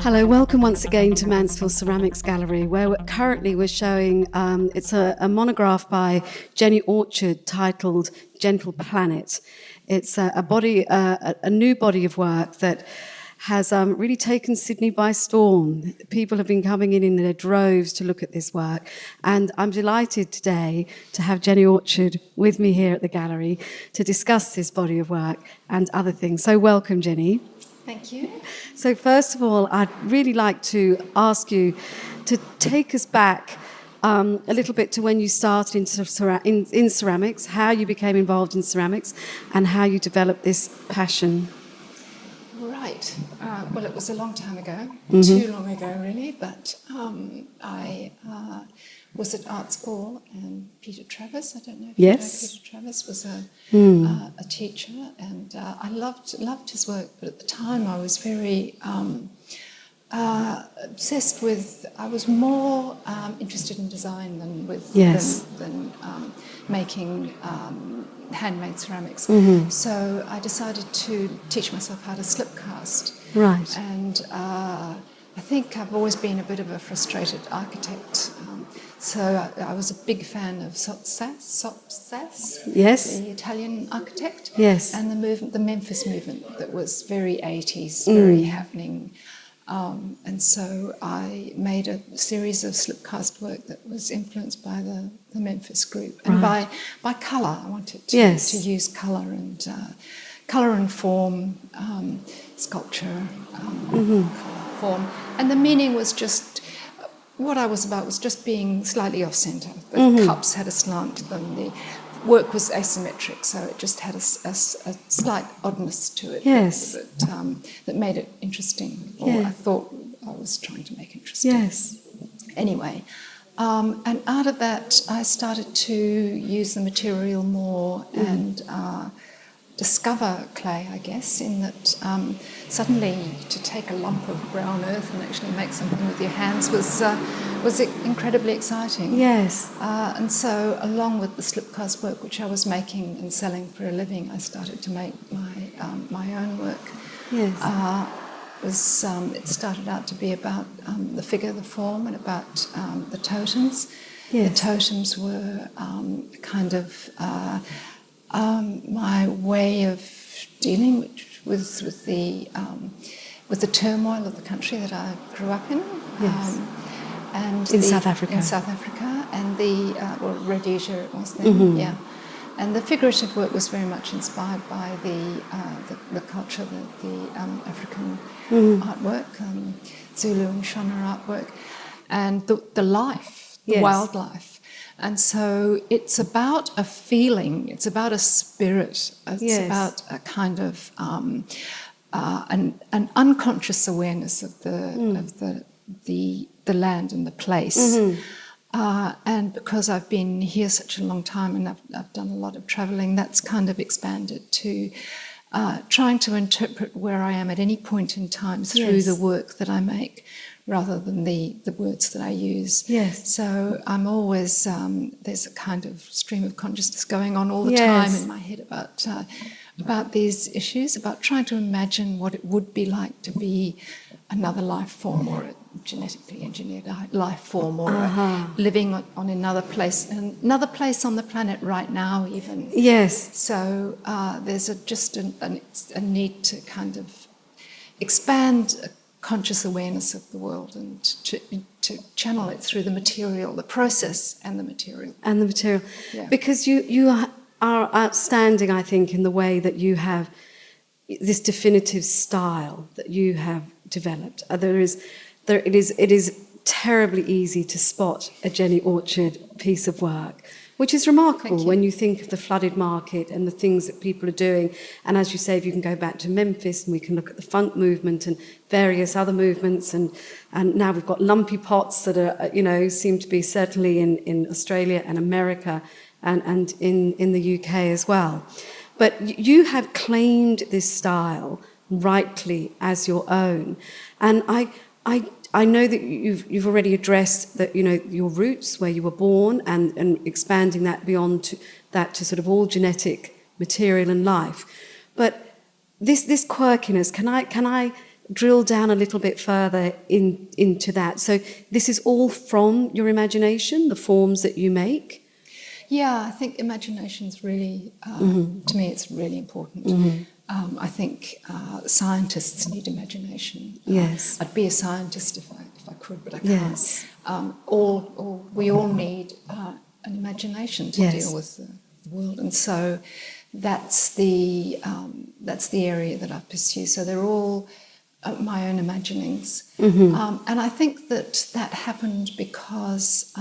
Hello, welcome once again to Mansfield Ceramics Gallery, where we're showing, it's a monograph by Jenny Orchard titled Gentle Planet. It's a new body of work that has really taken Sydney by storm. People have been coming in their droves to look at this work, and I'm delighted today to have Jenny Orchard with me here at the gallery to discuss this body of work and other things. So welcome, Jenny. Thank you. So first of all, I'd really like to ask you to take us back a little bit to when you started in ceramics, how you became involved in ceramics, and how you developed this passion. Right. Well, it was a long time ago, too long ago, really, but I was at art school, and Peter Travis, I don't know if you know Peter Travis, was a teacher, and I loved his work, but at the time I was very obsessed with, I was more interested in design than making handmade ceramics. So I decided to teach myself how to slip cast. Right. And I think I've always been a bit of a frustrated architect. So I was a big fan of Sottsass, yes, the Italian architect, yes, and the Memphis movement that was very 80s, very happening. And so I made a series of slipcast work that was influenced by the Memphis group, and by colour. I wanted to use colour and form, sculpture, colour, form, and the meaning was just. What I was about was just being slightly off-centre. The cups had a slant, and the work was asymmetric, so it just had a slight oddness to it that made it interesting, or I thought I was trying to make interesting. Yes. Anyway, and out of that I started to use the material more and discover clay, I guess, in that suddenly to take a lump of brown earth and actually make something with your hands was incredibly exciting. Yes. And so, along with the slipcast work, which I was making and selling for a living, I started to make my own work. Yes. It started out to be about the figure, the form, and about the totems. Yes. The totems were kind of my way of dealing with the turmoil of the country that I grew up in. Yes. And in South Africa. In South Africa, and Rhodesia it was then, yeah. And the figurative work was very much inspired by the culture, the African artwork, Zulu and Shona artwork, and the life, the wildlife. And so it's about a feeling, it's about a spirit, it's about a kind of an unconscious awareness of the land and the place. And because I've been here such a long time and I've done a lot of travelling, that's kind of expanded to trying to interpret where I am at any point in time through the work that I make, rather than the words that I use. Yes. So I'm always, there's a kind of stream of consciousness going on all the time in my head about these issues, about trying to imagine what it would be like to be another life form, or a genetically engineered life form, or living on another place on the planet right now even. Yes. So there's just a need to kind of expand conscious awareness of the world and to channel it through the material, the process and the material. And the material. Yeah. Because you are outstanding, I think, in the way that you have this definitive style that you have developed. It is terribly easy to spot a Jenny Orchard piece of work, which is remarkable when you think of the flooded market and the things that people are doing. And as you say, if you can go back to Memphis and we can look at the funk movement and various other movements, and now we've got lumpy pots that are, seem to be certainly in Australia and America and in the UK as well. But you have claimed this style rightly as your own. And I know that you've already addressed that, your roots, where you were born, and expanding that beyond to sort of all genetic material and life. But this quirkiness, can I drill down a little bit further into that. So this is all from your imagination, the forms that you make? Yeah, I think imagination's really, to me, it's really important. I think scientists need imagination. Yes. I'd be a scientist if I could, but I can't. Yes. We all need an imagination to deal with the world, and so that's the area that I pursue. So they're all my own imaginings, and I think that happened because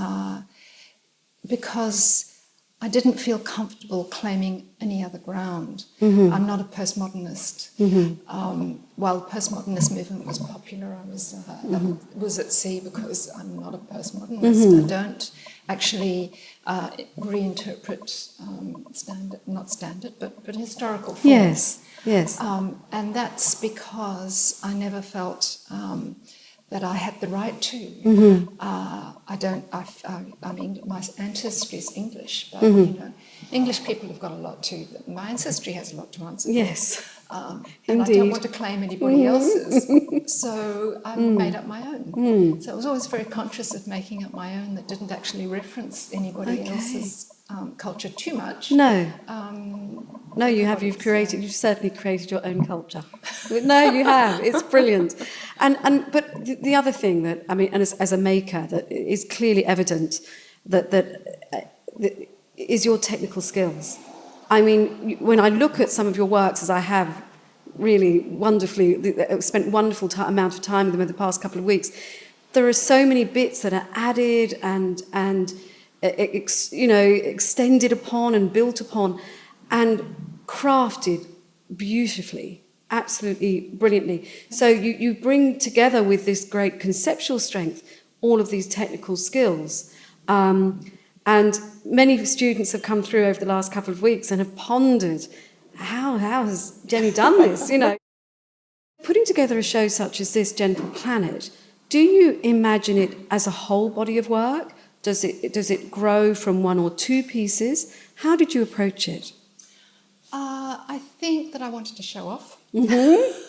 I didn't feel comfortable claiming any other ground. I'm not a postmodernist. While the postmodernist movement was popular, I was at sea because I'm not a postmodernist. I don't actually reinterpret but historical forms. Yes. And that's because I never felt that I had the right to. I mean, my ancestry is English, but you know, English people have got a lot to. My ancestry has a lot to answer for. Yes. And Indeed. I don't want to claim anybody else's, so I made up my own. So I was always very conscious of making up my own that didn't actually reference anybody else's culture too much. No. No, you have. You've certainly created your own culture. No, you have. It's brilliant. But the other thing that, I mean, and as a maker, that is clearly evident that is your technical skills. I mean, when I look at some of your works, as I have really wonderfully, spent wonderful amount of time with them over the past couple of weeks, there are so many bits that are added and extended upon and built upon and crafted beautifully, absolutely brilliantly. So you bring together with this great conceptual strength all of these technical skills. And many students have come through over the last couple of weeks and have pondered, how has Jenny done this? You know, putting together a show such as this, Gentle Planet, do you imagine it as a whole body of work? Does it grow from one or two pieces? How did you approach it? I think that I wanted to show off.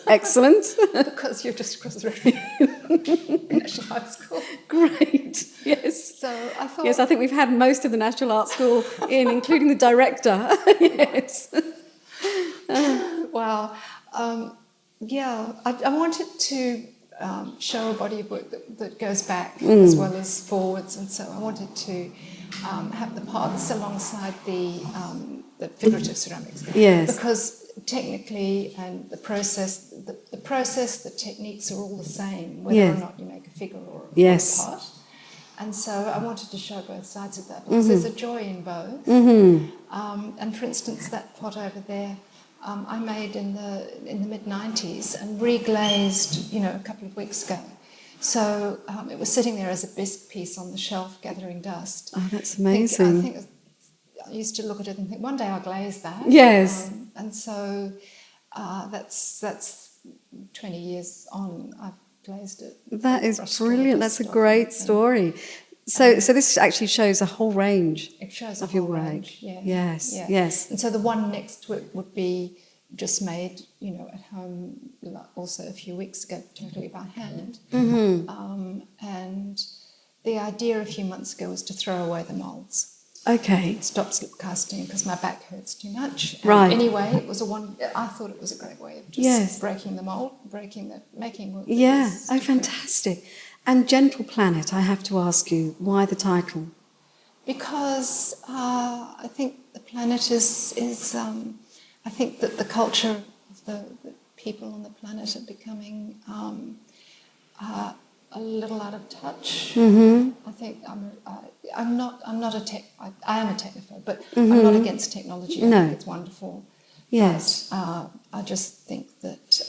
Excellent. Because you're just across the road in National High School. Great. Yes. So I thought. Yes, I think we've had most of the National Art School in, including the director. Yes. Wow. Yeah, I wanted to show a body of work that goes back as well as forwards, and so I wanted to have the pots alongside the figurative ceramics. Yes. Because technically and the process, the techniques are all the same, whether or not you make a figure or a pot. And so I wanted to show both sides of that because there's a joy in both. And for instance, that pot over there, I made in the mid-90s and reglazed, a couple of weeks ago. So it was sitting there as a bisque piece on the shelf, gathering dust. Oh, that's amazing. I think I used to look at it and think, one day I'll glaze that. Yes. And so that's 20 years on. I've glazed it. That is brilliant. That's a great story. So this actually shows a whole range. It shows a of your whole work. range. Yeah. Yes. And so the one next to it would be just made, at home, also a few weeks ago, totally by hand. And the idea a few months ago was to throw away the moulds. Okay. Stop slip casting because my back hurts too much. And right. Anyway, I thought it was a great way of just breaking the mould, making work. Yeah. Oh, fantastic. And Gentle Planet, I have to ask you, why the title? Because I think the planet is I think that the culture of the people on the planet are becoming a little out of touch. I think I am a technophobe, but I'm not against technology. I think it's wonderful. Yes. But, I just think that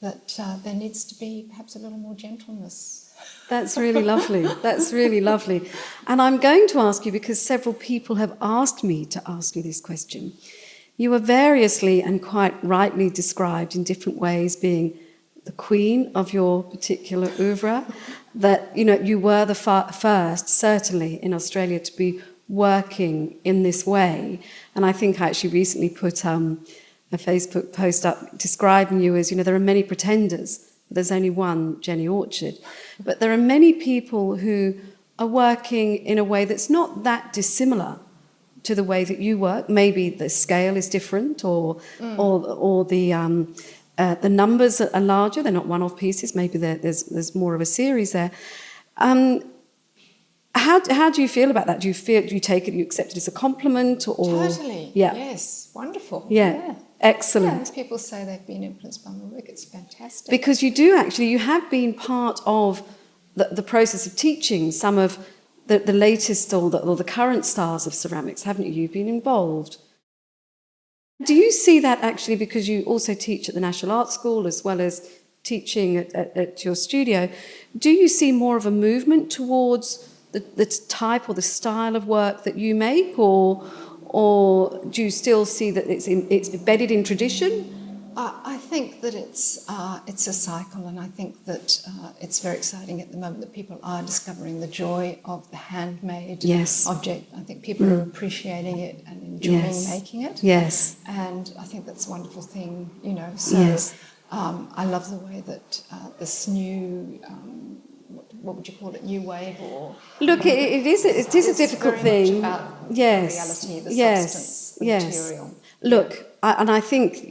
there needs to be perhaps a little more gentleness. That's really lovely. That's really lovely. And I'm going to ask you, because several people have asked me to ask you this question. You were variously and quite rightly described in different ways being the queen of your particular oeuvre, that you were the first, certainly in Australia, to be working in this way. And I think I actually recently put a a Facebook post up describing you as, there are many pretenders, but there's only one Jenny Orchard. But there are many people who are working in a way that's not that dissimilar to the way that you work. Maybe the scale is different, or the numbers are larger. They're not one-off pieces. Maybe there's more of a series there. How do you feel about that? Do you take it? Do you accept it as a compliment? Or Totally. Yeah. Yes. Wonderful. Yeah. Excellent. Yeah, people say they've been influenced by my work. It's fantastic. Because you have been part of the process of teaching some of the latest or the current stars of ceramics, haven't you? You've been involved. Do you see that actually, because you also teach at the National Art School as well as teaching at your studio, do you see more of a movement towards the type or the style of work that you make, or do you still see that it's embedded in tradition? I think that it's a cycle, and I think that it's very exciting at the moment that people are discovering the joy of the handmade object. I think people are appreciating it and enjoying making it. Yes. And I think that's a wonderful thing, So I love the way that this new, what would you call it, new wave or... Look, it is a difficult thing. About the reality, the substance, the material. Look, I think,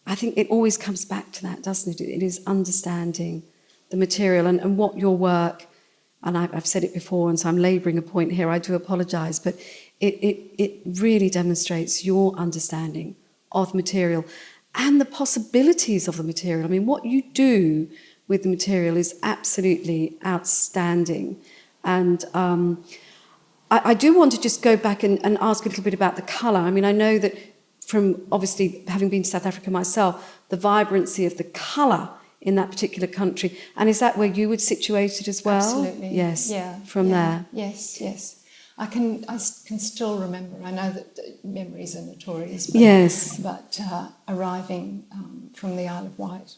I think it always comes back to that, doesn't it? It is understanding the material and what your work, and I've said it before, and so I'm labouring a point here, I do apologise, but it really demonstrates your understanding of material and the possibilities of the material. I mean, what you do with the material is absolutely outstanding. And I do want to just go back and ask a little bit about the colour. I mean, I know that from obviously having been to South Africa myself, the vibrancy of the colour in that particular country. And is that where you would situate it as well? Absolutely. Yes. Yeah. From there. Yes. I can still remember. I know that memories are notorious. But arriving from the Isle of Wight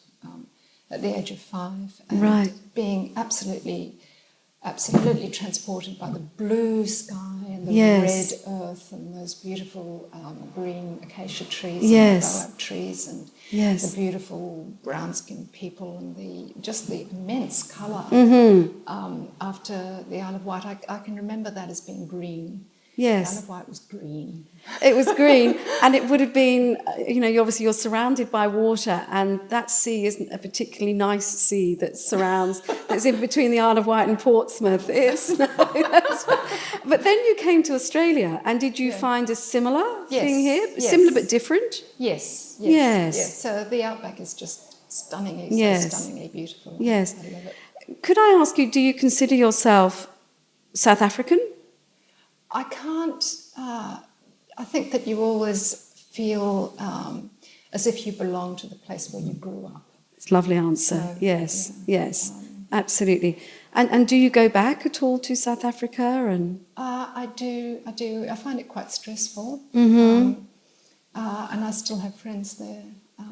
at the age of 5 and being absolutely transported by the blue sky and the red earth and those beautiful green acacia trees and baobab trees and the beautiful brown-skinned people and the immense colour. After the Isle of Wight, I can remember that as being green. Yes. The Isle of Wight was green. It was green, and it would have been, you're surrounded by water, and that sea isn't a particularly nice sea that's in between the Isle of Wight and Portsmouth. But then you came to Australia, and did you find a similar thing here? Yes. Similar but different? Yes. So the outback is just stunningly beautiful. Yes. I love it. Could I ask you, do you consider yourself South African? I can't. I think that you always feel as if you belong to the place where you grew up. It's a lovely answer. So, yes, absolutely. And do you go back at all to South Africa? And I do. I find it quite stressful. And I still have friends there.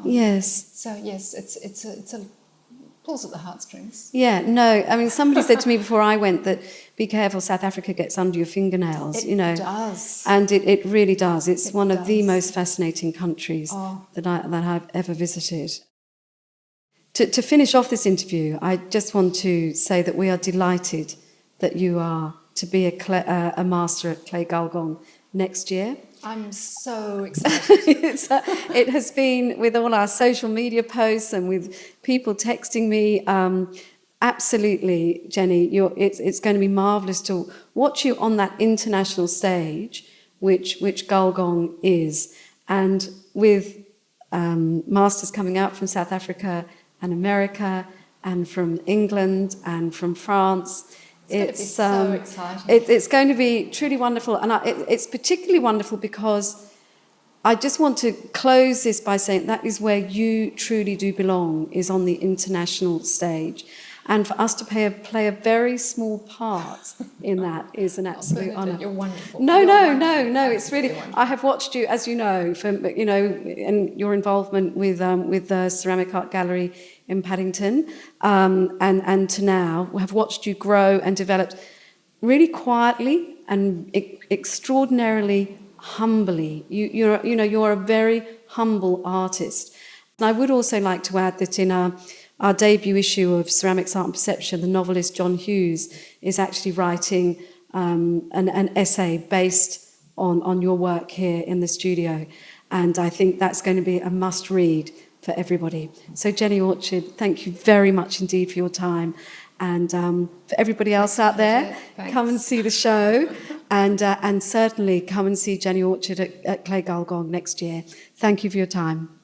Yes. So yes, it's a pulls at the heartstrings. Yeah, no, I mean, somebody said to me before I went that be careful, South Africa gets under your fingernails, It does. And it really does. It's one of the most fascinating countries that I've ever visited. To finish off this interview, I just want to say that we are delighted that you are to be a master at Clay Galgon next year. I'm so excited. It has been, with all our social media posts and with people texting me, absolutely, Jenny, it's going to be marvellous to watch you on that international stage, which Galgon is. And with masters coming out from South Africa and America and from England and from France, it's so exciting. It's going to be truly wonderful, and it's particularly wonderful because I just want to close this by saying that is where you truly do belong, is on the international stage, and for us to play a very small part in that is an absolute honour. You're wonderful. No. It's really. I have watched you, as you know, and your involvement with the Ceramic Art Gallery in Paddington, and to now, have watched you grow and develop really quietly and extraordinarily humbly. You're a very humble artist. And I would also like to add that in our debut issue of Ceramics, Art and Perception, the novelist John Hughes is actually writing an essay based on your work here in the studio. And I think that's going to be a must read for everybody. So Jenny Orchard, thank you very much indeed for your time. And for everybody else out there, come and see the show, and certainly come and see Jenny Orchard at Clay Gulgong next year. Thank you for your time.